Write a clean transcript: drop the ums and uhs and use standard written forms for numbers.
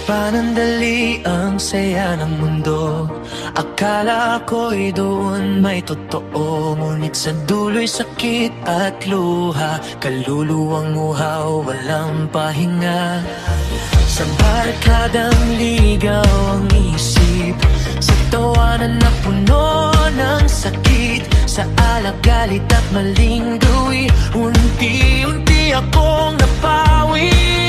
Panandali ang saya ng mundo. Akala ko'y doon may totoo, ngunit sa dulo'y sakit at luha. Kaluluwang uhaw, walang pahinga. Sa barkadang ligaw ang isip, sa tawanan na puno ng sakit, sa alak, galit at maling gawi, unti-unti akong napawi.